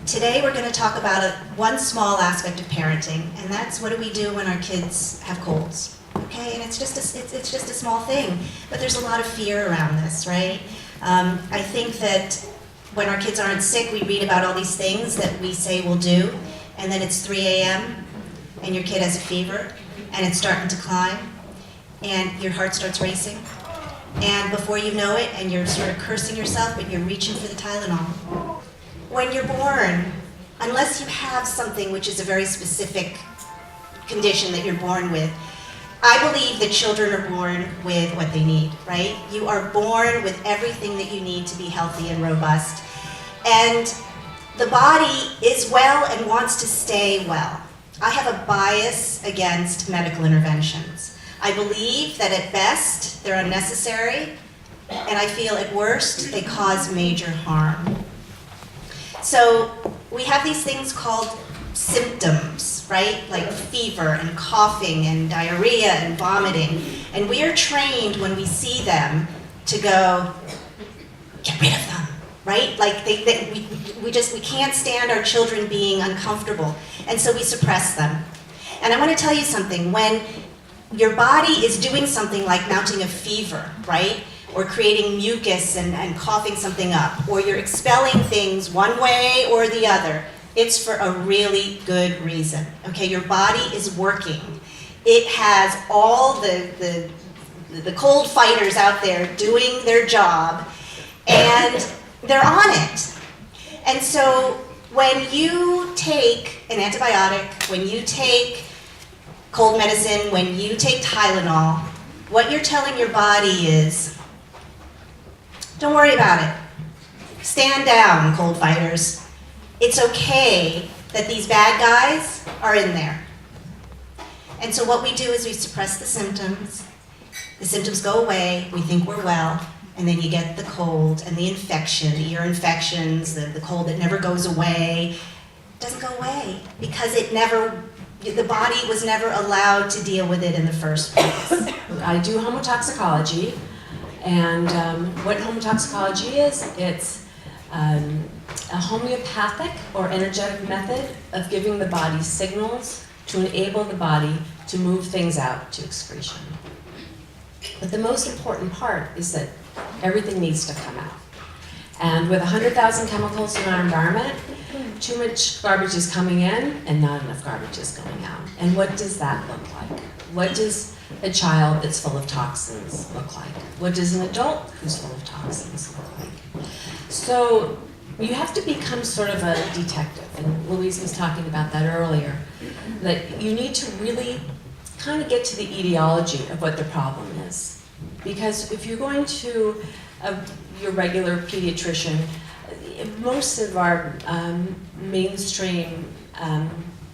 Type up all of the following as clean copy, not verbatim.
Today we're going to talk about one small aspect of parenting, and that's what do we do when our kids have colds. Okay, and it's just a small thing, but there's a lot of fear around this, right? I think that when our kids aren't sick, we read about all these things that we say we'll do, and then it's 3 a.m. and your kid has a fever, and it's starting to climb, and your heart starts racing, and before you know it, and you're sort of cursing yourself, but you're reaching for the Tylenol. When you're born, unless you have something which is a very specific condition that you're born with, I believe that children are born with what they need, right? You are born with everything that you need to be healthy and robust. And the body is well and wants to stay well. I have a bias against medical interventions. I believe that at best, they're unnecessary, and I feel at worst, they cause major harm. So we have these things called symptoms, right? Like fever and coughing and diarrhea and vomiting. And we are trained when we see them to go, get rid of them, right? Like we can't stand our children being uncomfortable. And so we suppress them. And I want to tell you something. When your body is doing something like mounting a fever, right? Or creating mucus and coughing something up, or you're expelling things one way or the other, it's for a really good reason, okay? Your body is working. It has all the cold fighters out there doing their job, and they're on it. And so when you take an antibiotic, when you take cold medicine, when you take Tylenol, what you're telling your body is, don't worry about it. Stand down, cold fighters. It's okay that these bad guys are in there. And so what we do is we suppress the symptoms go away, we think we're well, and then you get the cold and the infection, the ear infections, the cold that never goes away. It doesn't go away because the body was never allowed to deal with it in the first place. I do homotoxicology, and what homotoxicology is, it's a homeopathic or energetic method of giving the body signals to enable the body to move things out to excretion. But the most important part is that everything needs to come out. And with 100,000 chemicals in our environment, too much garbage is coming in and not enough garbage is going out. And what does that look like? What does a child that's full of toxins look like? What does an adult who's full of toxins look like? So you have to become sort of a detective, and Louise was talking about that earlier, that you need to really kind of get to the etiology of what the problem is. Because if you're going to your regular pediatrician, most of our mainstream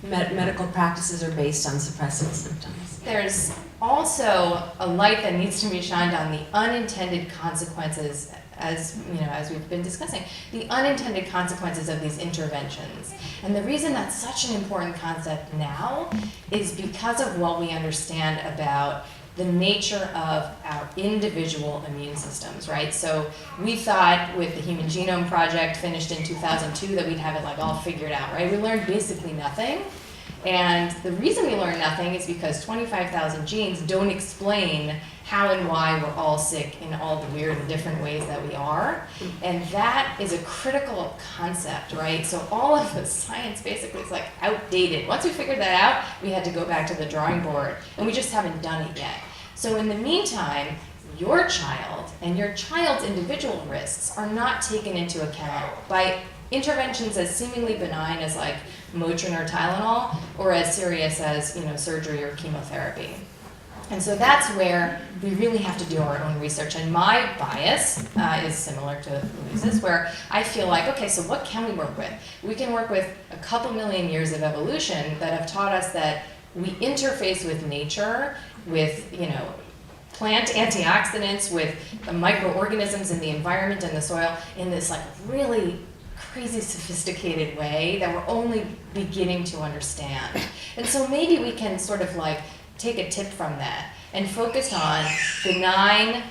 medical practices are based on suppressing symptoms. There's also a light that needs to be shined on the unintended consequences, as we've been discussing, the unintended consequences of these interventions. And the reason that's such an important concept now is because of what we understand about the nature of our individual immune systems, right? So we thought with the Human Genome Project finished in 2002 that we'd have it like all figured out, right? We learned basically nothing. And the reason we learn nothing is because 25,000 genes don't explain how and why we're all sick in all the weird and different ways that we are. And that is a critical concept, right? So all of the science basically is like outdated. Once we figured that out, we had to go back to the drawing board, and we just haven't done it yet. So in the meantime, your child and your child's individual risks are not taken into account by interventions as seemingly benign as like Motrin or Tylenol, or as serious as surgery or chemotherapy. And so that's where we really have to do our own research. And my bias is similar to Louise's, where I feel like, okay, so what can we work with? We can work with a couple million years of evolution that have taught us that we interface with nature, with plant antioxidants, with the microorganisms in the environment and the soil in this like really crazy sophisticated way that we're only beginning to understand. And so maybe we can sort of like take a tip from that and focus on benign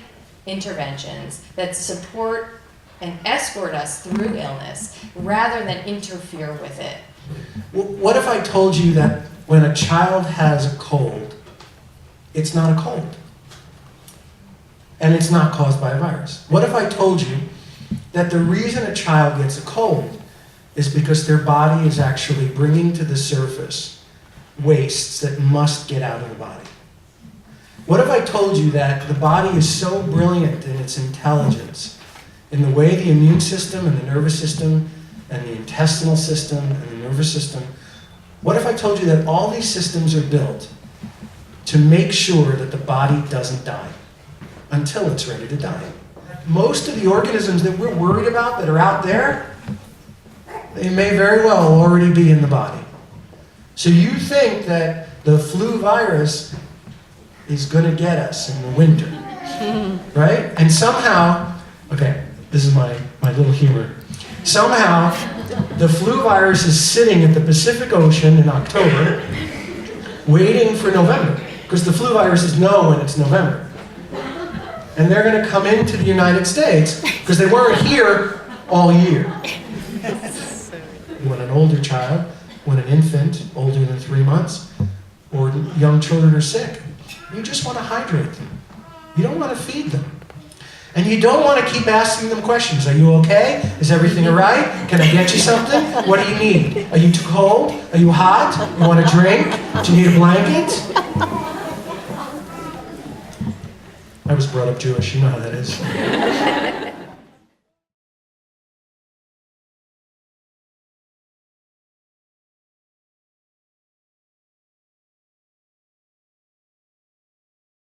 interventions that support and escort us through illness rather than interfere with it. What if I told you that when a child has a cold, it's not a cold? And it's not caused by a virus. What if I told you that the reason a child gets a cold is because their body is actually bringing to the surface wastes that must get out of the body? What if I told you that the body is so brilliant in its intelligence, in the way the immune system and the nervous system and the intestinal system and the nervous system, what if I told you that all these systems are built to make sure that the body doesn't die until it's ready to die? Most of the organisms that we're worried about that are out there, they may very well already be in the body. So you think that the flu virus is going to get us in the winter, right? And somehow, okay, this is my little humor. Somehow, the flu virus is sitting at the Pacific Ocean in October, waiting for November, because the flu viruses know when it's November. And they're going to come into the United States, because they weren't here all year. When an older child, when an infant older than 3 months, or young children are sick, you just want to hydrate them. You don't want to feed them. And you don't want to keep asking them questions. Are you okay? Is everything all right? Can I get you something? What do you need? Are you too cold? Are you hot? You want a drink? Do you need a blanket? I was brought up Jewish. You know how that is.